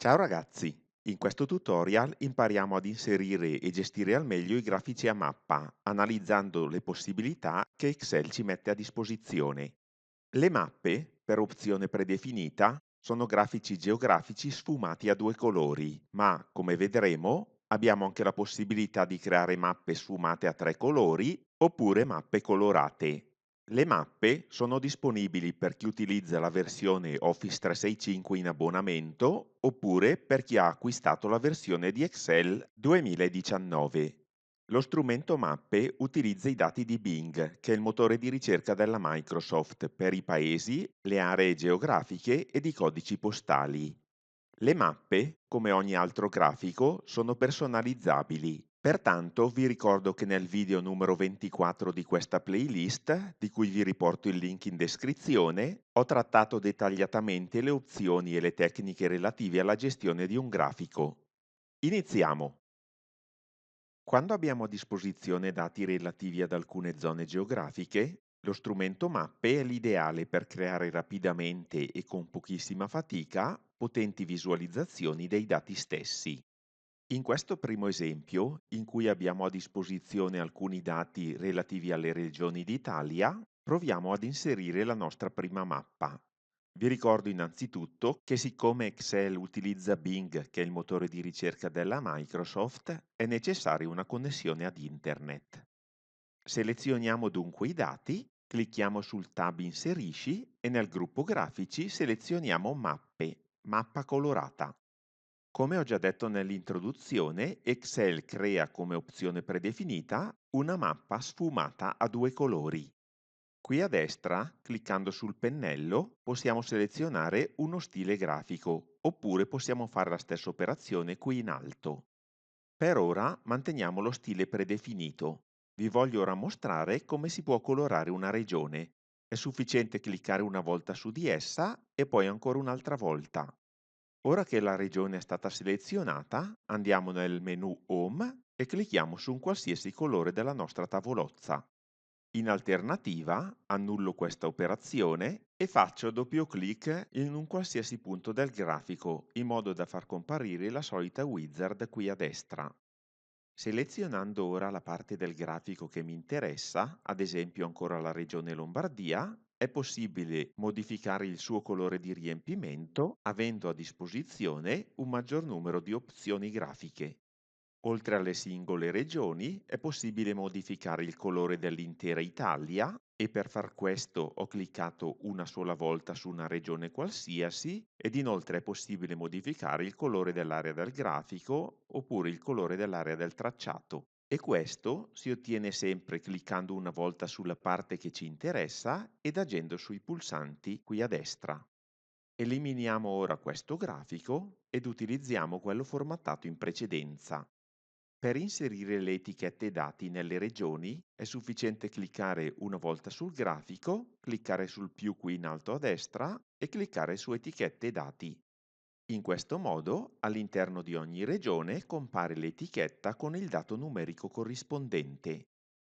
Ciao ragazzi, in questo tutorial impariamo ad inserire e gestire al meglio i grafici a mappa, analizzando le possibilità che Excel ci mette a disposizione. Le mappe, per opzione predefinita, sono grafici geografici sfumati a due colori, ma come vedremo abbiamo anche la possibilità di creare mappe sfumate a tre colori oppure mappe colorate. Le mappe sono disponibili per chi utilizza la versione Office 365 in abbonamento oppure per chi ha acquistato la versione di Excel 2019. Lo strumento Mappe utilizza i dati di Bing, che è il motore di ricerca della Microsoft, per i paesi, le aree geografiche ed i codici postali. Le mappe, come ogni altro grafico, sono personalizzabili. Pertanto vi ricordo che nel video numero 24 di questa playlist, di cui vi riporto il link in descrizione, ho trattato dettagliatamente le opzioni e le tecniche relative alla gestione di un grafico. Iniziamo! Quando abbiamo a disposizione dati relativi ad alcune zone geografiche, lo strumento mappe è l'ideale per creare rapidamente e con pochissima fatica potenti visualizzazioni dei dati stessi. In questo primo esempio, in cui abbiamo a disposizione alcuni dati relativi alle regioni d'Italia, proviamo ad inserire la nostra prima mappa. Vi ricordo innanzitutto che siccome Excel utilizza Bing, che è il motore di ricerca della Microsoft, è necessaria una connessione ad Internet. Selezioniamo dunque i dati, clicchiamo sul tab Inserisci e nel gruppo Grafici selezioniamo Mappe, mappa colorata. Come ho già detto nell'introduzione, Excel crea come opzione predefinita una mappa sfumata a due colori. Qui a destra, cliccando sul pennello, possiamo selezionare uno stile grafico, oppure possiamo fare la stessa operazione qui in alto. Per ora manteniamo lo stile predefinito. Vi voglio ora mostrare come si può colorare una regione. È sufficiente cliccare una volta su di essa e poi ancora un'altra volta. Ora che la regione è stata selezionata, andiamo nel menu Home e clicchiamo su un qualsiasi colore della nostra tavolozza. In alternativa, annullo questa operazione e faccio doppio clic in un qualsiasi punto del grafico, in modo da far comparire la solita wizard qui a destra. Selezionando ora la parte del grafico che mi interessa, ad esempio ancora la regione Lombardia, è possibile modificare il suo colore di riempimento avendo a disposizione un maggior numero di opzioni grafiche. Oltre alle singole regioni, è possibile modificare il colore dell'intera Italia e per far questo ho cliccato una sola volta su una regione qualsiasi ed inoltre è possibile modificare il colore dell'area del grafico oppure il colore dell'area del tracciato. E questo si ottiene sempre cliccando una volta sulla parte che ci interessa ed agendo sui pulsanti qui a destra. Eliminiamo ora questo grafico ed utilizziamo quello formattato in precedenza. Per inserire le etichette dati nelle regioni è sufficiente cliccare una volta sul grafico, cliccare sul più qui in alto a destra e cliccare su etichette dati. In questo modo all'interno di ogni regione compare l'etichetta con il dato numerico corrispondente.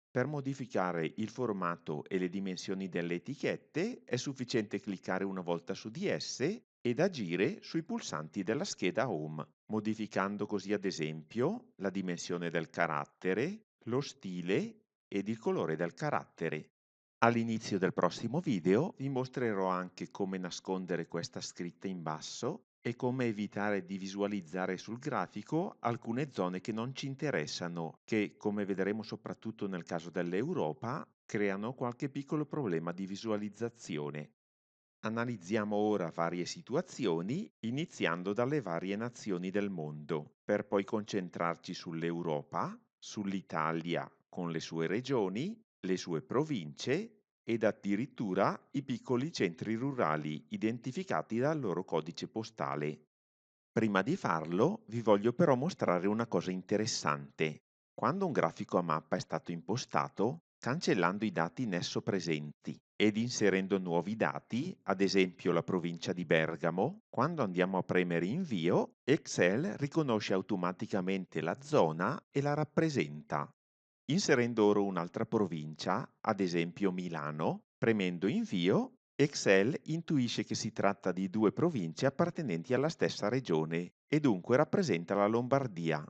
Per modificare il formato e le dimensioni delle etichette è sufficiente cliccare una volta su di esse ed agire sui pulsanti della scheda Home, modificando così ad esempio la dimensione del carattere, lo stile ed il colore del carattere. All'inizio del prossimo video vi mostrerò anche come nascondere questa scritta in basso e come evitare di visualizzare sul grafico alcune zone che non ci interessano, che, come vedremo soprattutto nel caso dell'Europa, creano qualche piccolo problema di visualizzazione. Analizziamo ora varie situazioni, iniziando dalle varie nazioni del mondo, per poi concentrarci sull'Europa, sull'Italia con le sue regioni, le sue province ed addirittura i piccoli centri rurali identificati dal loro codice postale. Prima di farlo, vi voglio però mostrare una cosa interessante. Quando un grafico a mappa è stato impostato, cancellando i dati in esso presenti ed inserendo nuovi dati, ad esempio la provincia di Bergamo, quando andiamo a premere invio, Excel riconosce automaticamente la zona e la rappresenta. Inserendo ora un'altra provincia, ad esempio Milano, premendo invio, Excel intuisce che si tratta di due province appartenenti alla stessa regione e dunque rappresenta la Lombardia.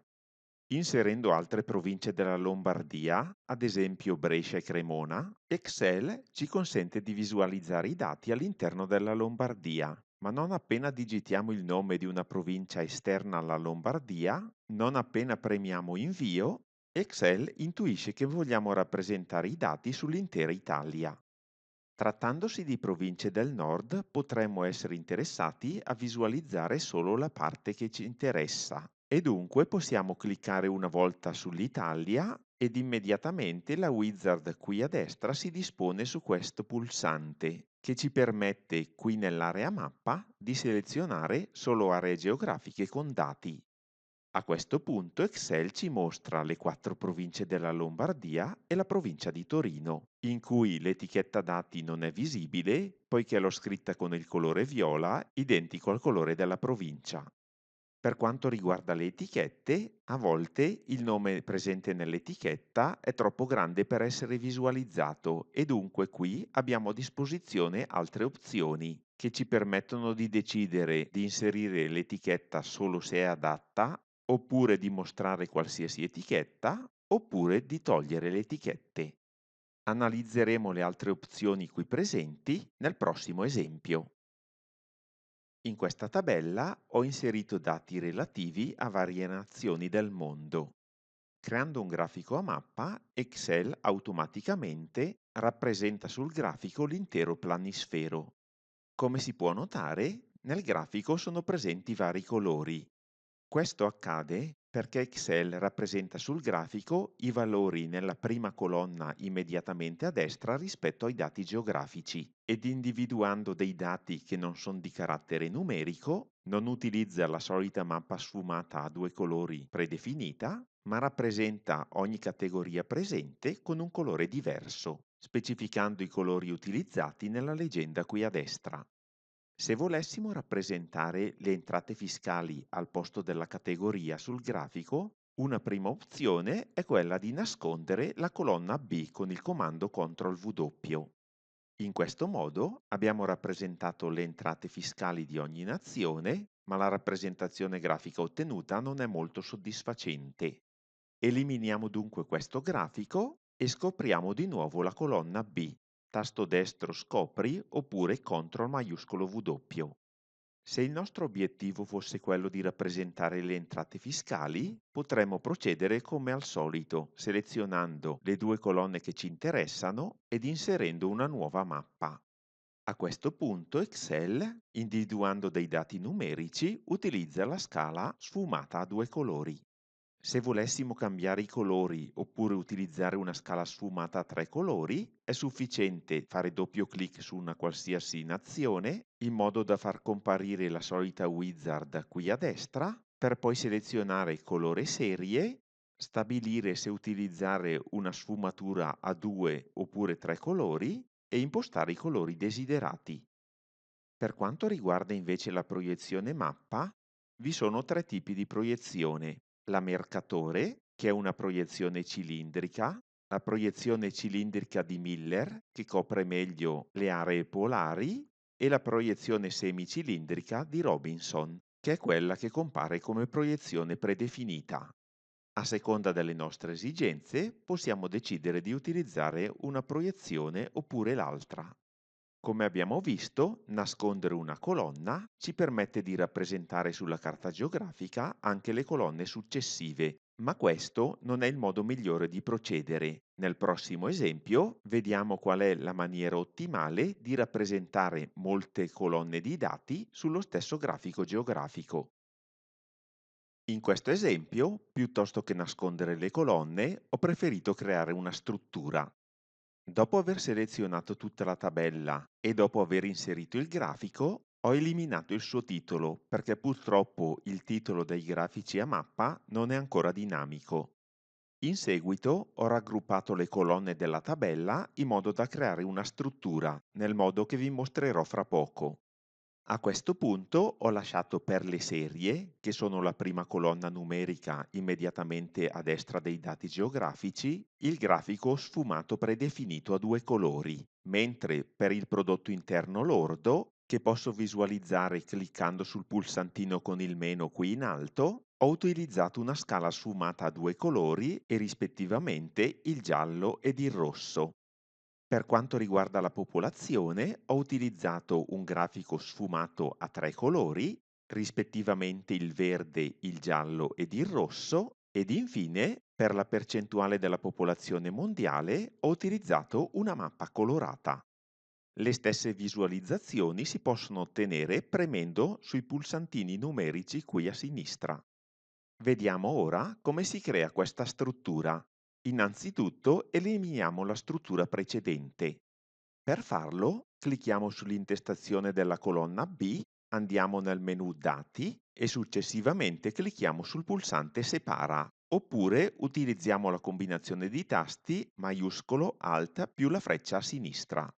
Inserendo altre province della Lombardia, ad esempio Brescia e Cremona, Excel ci consente di visualizzare i dati all'interno della Lombardia, ma non appena digitiamo il nome di una provincia esterna alla Lombardia, non appena premiamo invio, Excel intuisce che vogliamo rappresentare i dati sull'intera Italia. Trattandosi di province del nord, potremmo essere interessati a visualizzare solo la parte che ci interessa e dunque possiamo cliccare una volta sull'Italia ed immediatamente la wizard qui a destra si dispone su questo pulsante che ci permette qui nell'area mappa di selezionare solo aree geografiche con dati. A questo punto Excel ci mostra le quattro province della Lombardia e la provincia di Torino, in cui l'etichetta dati non è visibile poiché l'ho scritta con il colore viola identico al colore della provincia. Per quanto riguarda le etichette, a volte il nome presente nell'etichetta è troppo grande per essere visualizzato e dunque qui abbiamo a disposizione altre opzioni che ci permettono di decidere di inserire l'etichetta solo se è adatta, oppure di mostrare qualsiasi etichetta, oppure di togliere le etichette. Analizzeremo le altre opzioni qui presenti nel prossimo esempio. In questa tabella ho inserito dati relativi a varie nazioni del mondo. Creando un grafico a mappa, Excel automaticamente rappresenta sul grafico l'intero planisfero. Come si può notare, nel grafico sono presenti vari colori. Questo accade perché Excel rappresenta sul grafico i valori nella prima colonna immediatamente a destra rispetto ai dati geografici ed individuando dei dati che non sono di carattere numerico, non utilizza la solita mappa sfumata a due colori predefinita, ma rappresenta ogni categoria presente con un colore diverso, specificando i colori utilizzati nella legenda qui a destra. Se volessimo rappresentare le entrate fiscali al posto della categoria sul grafico, una prima opzione è quella di nascondere la colonna B con il comando CTRL-W. In questo modo abbiamo rappresentato le entrate fiscali di ogni nazione, ma la rappresentazione grafica ottenuta non è molto soddisfacente. Eliminiamo dunque questo grafico e scopriamo di nuovo la colonna B, tasto destro scopri oppure CTRL maiuscolo W. Se il nostro obiettivo fosse quello di rappresentare le entrate fiscali, potremmo procedere come al solito, selezionando le due colonne che ci interessano ed inserendo una nuova mappa. A questo punto Excel, individuando dei dati numerici, utilizza la scala sfumata a due colori. Se volessimo cambiare i colori oppure utilizzare una scala sfumata a tre colori, è sufficiente fare doppio clic su una qualsiasi nazione in modo da far comparire la solita wizard qui a destra, per poi selezionare colore serie, stabilire se utilizzare una sfumatura a due oppure tre colori e impostare i colori desiderati. Per quanto riguarda invece la proiezione mappa, vi sono tre tipi di proiezione: la mercatore, che è una proiezione cilindrica, la proiezione cilindrica di Miller, che copre meglio le aree polari, e la proiezione semicilindrica di Robinson, che è quella che compare come proiezione predefinita. A seconda delle nostre esigenze, possiamo decidere di utilizzare una proiezione oppure l'altra. Come abbiamo visto, nascondere una colonna ci permette di rappresentare sulla carta geografica anche le colonne successive, ma questo non è il modo migliore di procedere. Nel prossimo esempio vediamo qual è la maniera ottimale di rappresentare molte colonne di dati sullo stesso grafico geografico. In questo esempio, piuttosto che nascondere le colonne, ho preferito creare una struttura. Dopo aver selezionato tutta la tabella e dopo aver inserito il grafico, ho eliminato il suo titolo perché purtroppo il titolo dei grafici a mappa non è ancora dinamico. In seguito ho raggruppato le colonne della tabella in modo da creare una struttura, nel modo che vi mostrerò fra poco. A questo punto ho lasciato per le serie, che sono la prima colonna numerica immediatamente a destra dei dati geografici, il grafico sfumato predefinito a due colori, mentre per il prodotto interno lordo, che posso visualizzare cliccando sul pulsantino con il meno qui in alto, ho utilizzato una scala sfumata a due colori e rispettivamente il giallo ed il rosso. Per quanto riguarda la popolazione, ho utilizzato un grafico sfumato a tre colori, rispettivamente il verde, il giallo ed il rosso, ed infine, per la percentuale della popolazione mondiale, ho utilizzato una mappa colorata. Le stesse visualizzazioni si possono ottenere premendo sui pulsantini numerici qui a sinistra. Vediamo ora come si crea questa struttura. Innanzitutto eliminiamo la struttura precedente. Per farlo, clicchiamo sull'intestazione della colonna B, andiamo nel menu Dati e successivamente clicchiamo sul pulsante Separa, oppure utilizziamo la combinazione di tasti maiuscolo Alt più la freccia a sinistra.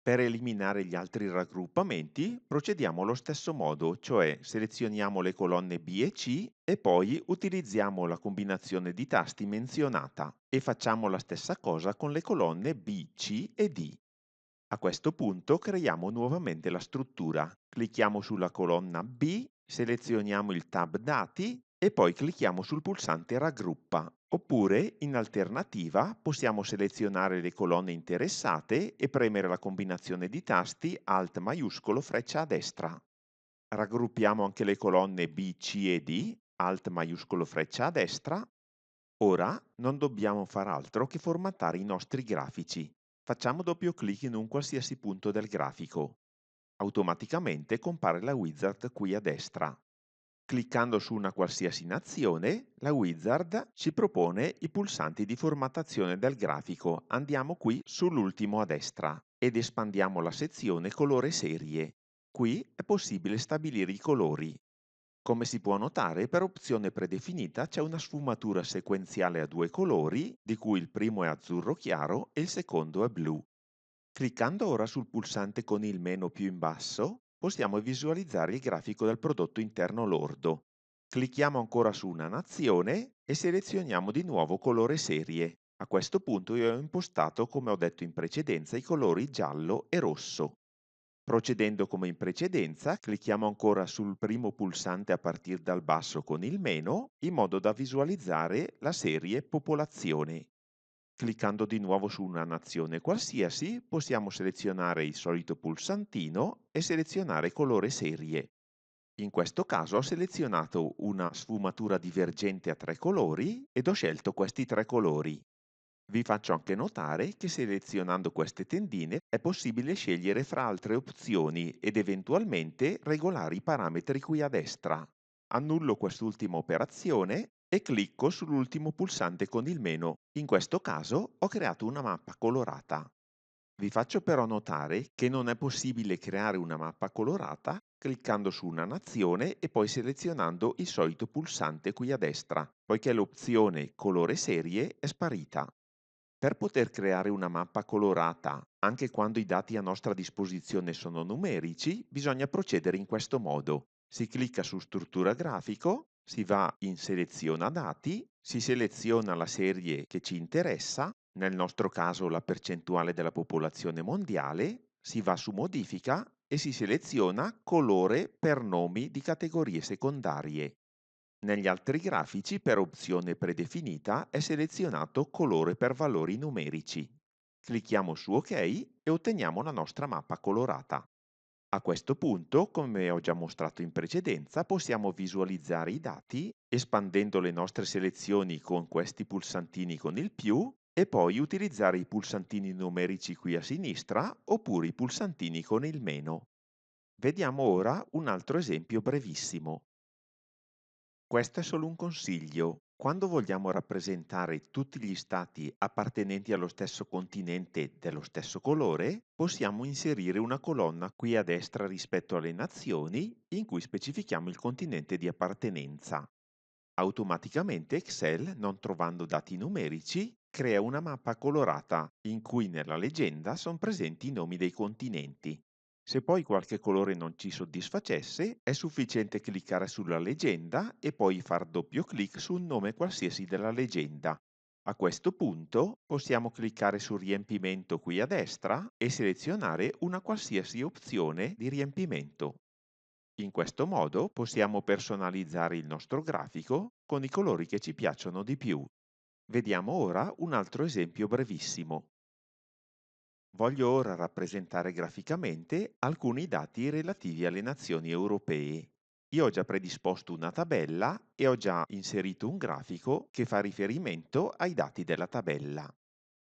Per eliminare gli altri raggruppamenti procediamo allo stesso modo, cioè selezioniamo le colonne B e C e poi utilizziamo la combinazione di tasti menzionata e facciamo la stessa cosa con le colonne B, C e D. A questo punto creiamo nuovamente la struttura, clicchiamo sulla colonna B, selezioniamo il tab Dati e poi clicchiamo sul pulsante Raggruppa, oppure in alternativa possiamo selezionare le colonne interessate e premere la combinazione di tasti Alt maiuscolo freccia a destra. Raggruppiamo anche le colonne B, C e D, Alt maiuscolo freccia a destra. Ora non dobbiamo far altro che formattare i nostri grafici. Facciamo doppio clic in un qualsiasi punto del grafico. Automaticamente compare la wizard qui a destra. Cliccando su una qualsiasi nazione, la wizard ci propone i pulsanti di formattazione del grafico. Andiamo qui sull'ultimo a destra ed espandiamo la sezione colore serie. Qui è possibile stabilire i colori. Come si può notare, per opzione predefinita c'è una sfumatura sequenziale a due colori, di cui il primo è azzurro chiaro e il secondo è blu. Cliccando ora sul pulsante con il meno più in basso, possiamo visualizzare il grafico del prodotto interno lordo. Clicchiamo ancora su una nazione e selezioniamo di nuovo colore serie. A questo punto io ho impostato, come ho detto in precedenza, i colori giallo e rosso. Procedendo come in precedenza, clicchiamo ancora sul primo pulsante a partire dal basso con il meno, in modo da visualizzare la serie popolazione. Cliccando di nuovo su una nazione qualsiasi, possiamo selezionare il solito pulsantino e selezionare colore serie. In questo caso ho selezionato una sfumatura divergente a tre colori ed ho scelto questi tre colori. Vi faccio anche notare che selezionando queste tendine è possibile scegliere fra altre opzioni ed eventualmente regolare i parametri qui a destra. Annullo quest'ultima operazione e clicco sull'ultimo pulsante con il meno. In questo caso ho creato una mappa colorata. Vi faccio però notare che non è possibile creare una mappa colorata cliccando su una nazione e poi selezionando il solito pulsante qui a destra, poiché l'opzione colore serie è sparita. Per poter creare una mappa colorata, anche quando i dati a nostra disposizione sono numerici, bisogna procedere in questo modo. Si clicca su Struttura grafico, si va in Seleziona dati, si seleziona la serie che ci interessa, nel nostro caso la percentuale della popolazione mondiale, si va su Modifica e si seleziona Colore per nomi di categorie secondarie. Negli altri grafici, per opzione predefinita, è selezionato colore per valori numerici. Clicchiamo su OK e otteniamo la nostra mappa colorata. A questo punto, come ho già mostrato in precedenza, possiamo visualizzare i dati espandendo le nostre selezioni con questi pulsantini con il più e poi utilizzare i pulsantini numerici qui a sinistra oppure i pulsantini con il meno. Vediamo ora un altro esempio brevissimo. Questo è solo un consiglio. Quando vogliamo rappresentare tutti gli stati appartenenti allo stesso continente dello stesso colore, possiamo inserire una colonna qui a destra rispetto alle nazioni in cui specifichiamo il continente di appartenenza. Automaticamente Excel, non trovando dati numerici, crea una mappa colorata in cui nella legenda sono presenti i nomi dei continenti. Se poi qualche colore non ci soddisfacesse, è sufficiente cliccare sulla leggenda e poi far doppio clic su un nome qualsiasi della leggenda. A questo punto possiamo cliccare sul riempimento qui a destra e selezionare una qualsiasi opzione di riempimento. In questo modo possiamo personalizzare il nostro grafico con i colori che ci piacciono di più. Vediamo ora un altro esempio brevissimo. Voglio ora rappresentare graficamente alcuni dati relativi alle nazioni europee. Io ho già predisposto una tabella e ho già inserito un grafico che fa riferimento ai dati della tabella.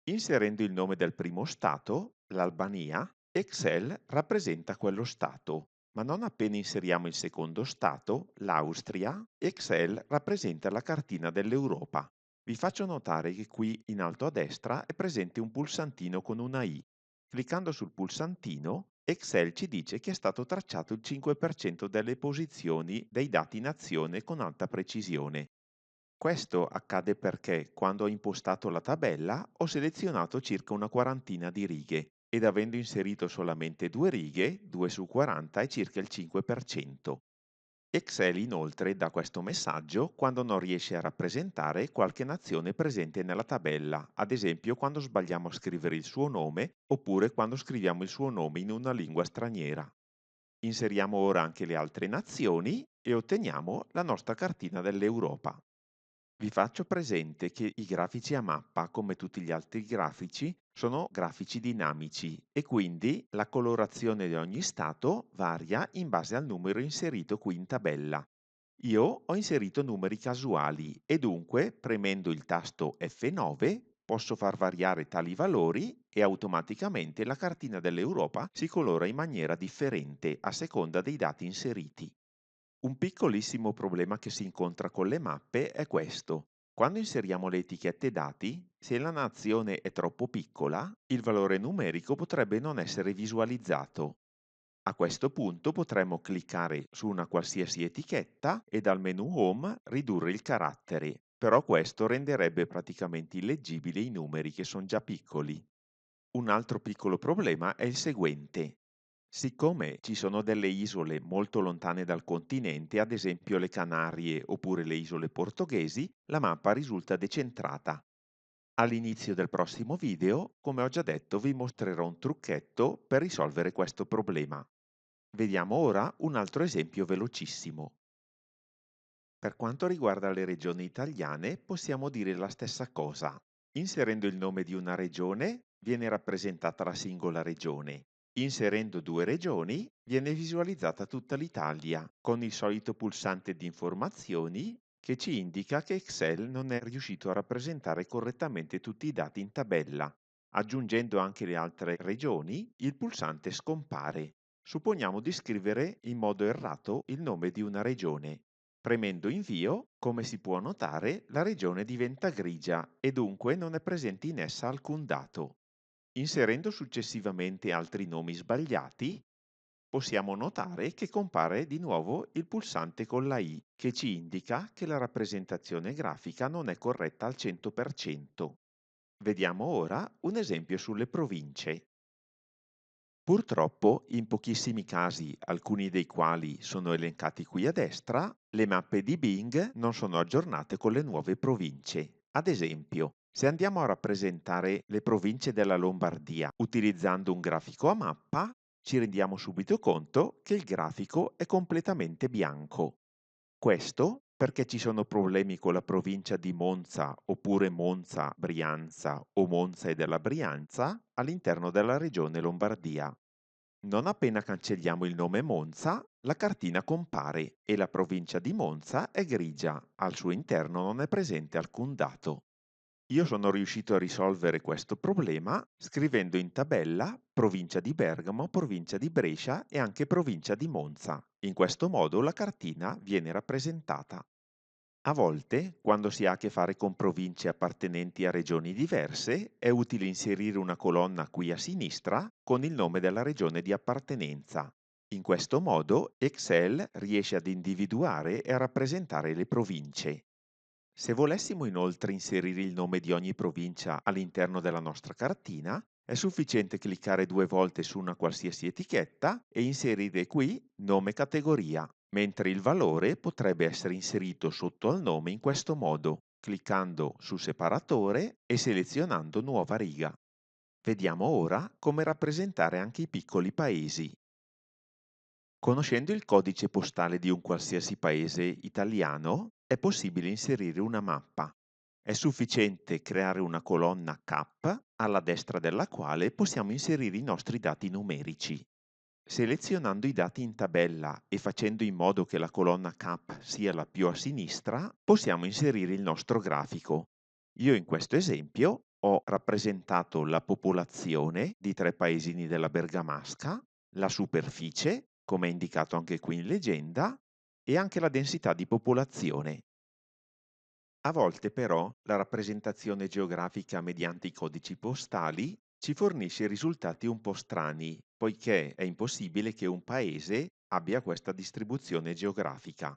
Inserendo il nome del primo stato, l'Albania, Excel rappresenta quello stato, ma non appena inseriamo il secondo stato, l'Austria, Excel rappresenta la cartina dell'Europa. Vi faccio notare che qui in alto a destra è presente un pulsantino con una I. Cliccando sul pulsantino, Excel ci dice che è stato tracciato il 5% delle posizioni dei dati nazione con alta precisione. Questo accade perché, quando ho impostato la tabella, ho selezionato circa una quarantina di righe ed avendo inserito solamente due righe, 2 su 40 è circa il 5%. Excel inoltre dà questo messaggio quando non riesce a rappresentare qualche nazione presente nella tabella, ad esempio quando sbagliamo a scrivere il suo nome oppure quando scriviamo il suo nome in una lingua straniera. Inseriamo ora anche le altre nazioni e otteniamo la nostra cartina dell'Europa. Vi faccio presente che i grafici a mappa, come tutti gli altri grafici, sono grafici dinamici e quindi la colorazione di ogni stato varia in base al numero inserito qui in tabella. Io ho inserito numeri casuali e dunque, premendo il tasto F9, posso far variare tali valori e automaticamente la cartina dell'Europa si colora in maniera differente a seconda dei dati inseriti. Un piccolissimo problema che si incontra con le mappe è questo. Quando inseriamo le etichette dati, se la nazione è troppo piccola, il valore numerico potrebbe non essere visualizzato. A questo punto potremmo cliccare su una qualsiasi etichetta e dal menu Home ridurre il carattere, però questo renderebbe praticamente illeggibili i numeri che sono già piccoli. Un altro piccolo problema è il seguente. Siccome ci sono delle isole molto lontane dal continente, ad esempio le Canarie oppure le isole portoghesi, la mappa risulta decentrata. All'inizio del prossimo video, come ho già detto, vi mostrerò un trucchetto per risolvere questo problema. Vediamo ora un altro esempio velocissimo. Per quanto riguarda le regioni italiane, possiamo dire la stessa cosa. Inserendo il nome di una regione, viene rappresentata la singola regione. Inserendo due regioni, viene visualizzata tutta l'Italia, con il solito pulsante di informazioni che ci indica che Excel non è riuscito a rappresentare correttamente tutti i dati in tabella. Aggiungendo anche le altre regioni, il pulsante scompare. Supponiamo di scrivere in modo errato il nome di una regione. Premendo invio, come si può notare, la regione diventa grigia e dunque non è presente in essa alcun dato. Inserendo successivamente altri nomi sbagliati, possiamo notare che compare di nuovo il pulsante con la I, che ci indica che la rappresentazione grafica non è corretta al 100%. Vediamo ora un esempio sulle province. Purtroppo, in pochissimi casi, alcuni dei quali sono elencati qui a destra, le mappe di Bing non sono aggiornate con le nuove province. Ad esempio, se andiamo a rappresentare le province della Lombardia utilizzando un grafico a mappa, ci rendiamo subito conto che il grafico è completamente bianco. Questo perché ci sono problemi con la provincia di Monza oppure Monza Brianza o Monza e della Brianza all'interno della regione Lombardia. Non appena cancelliamo il nome Monza, la cartina compare e la provincia di Monza è grigia, al suo interno non è presente alcun dato. Io sono riuscito a risolvere questo problema scrivendo in tabella provincia di Bergamo, provincia di Brescia e anche provincia di Monza. In questo modo la cartina viene rappresentata. A volte, quando si ha a che fare con province appartenenti a regioni diverse, è utile inserire una colonna qui a sinistra con il nome della regione di appartenenza. In questo modo Excel riesce ad individuare e a rappresentare le province. Se volessimo inoltre inserire il nome di ogni provincia all'interno della nostra cartina, È sufficiente cliccare 2 volte su una qualsiasi etichetta e inserire qui nome categoria, mentre il valore potrebbe essere inserito sotto al nome in questo modo, cliccando su separatore e selezionando nuova riga. Vediamo ora come rappresentare anche i piccoli paesi. Conoscendo il codice postale di un qualsiasi paese italiano, è possibile inserire una mappa. È sufficiente creare una colonna CAP alla destra della quale possiamo inserire i nostri dati numerici. Selezionando i dati in tabella e facendo in modo che la colonna CAP sia la più a sinistra, possiamo inserire il nostro grafico. Io in questo esempio ho rappresentato la popolazione di 3 paesini della Bergamasca, la superficie, come è indicato anche qui in leggenda, e anche la densità di popolazione. A volte però la rappresentazione geografica mediante i codici postali ci fornisce risultati un po' strani, poiché è impossibile che un paese abbia questa distribuzione geografica.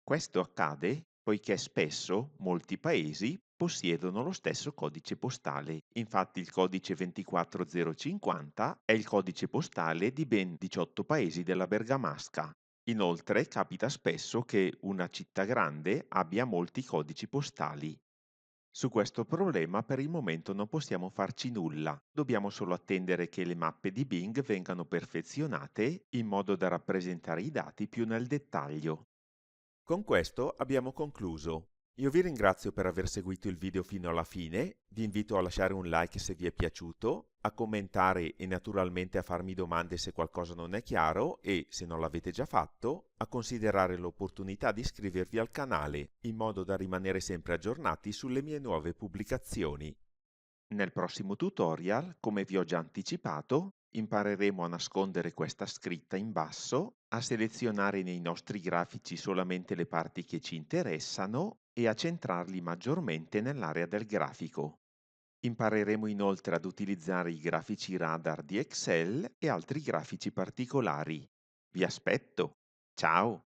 Questo accade poiché spesso molti paesi possiedono lo stesso codice postale. Infatti il codice 24050 è il codice postale di ben 18 paesi della Bergamasca. Inoltre capita spesso che una città grande abbia molti codici postali. Su questo problema per il momento non possiamo farci nulla, dobbiamo solo attendere che le mappe di Bing vengano perfezionate in modo da rappresentare i dati più nel dettaglio. Con questo abbiamo concluso. Io vi ringrazio per aver seguito il video fino alla fine, vi invito a lasciare un like se vi è piaciuto, a commentare e naturalmente a farmi domande se qualcosa non è chiaro e, se non l'avete già fatto, a considerare l'opportunità di iscrivervi al canale in modo da rimanere sempre aggiornati sulle mie nuove pubblicazioni. Nel prossimo tutorial, come vi ho già anticipato, impareremo a nascondere questa scritta in basso, a selezionare nei nostri grafici solamente le parti che ci interessano e a centrarli maggiormente nell'area del grafico. Impareremo inoltre ad utilizzare i grafici radar di Excel e altri grafici particolari. Vi aspetto! Ciao!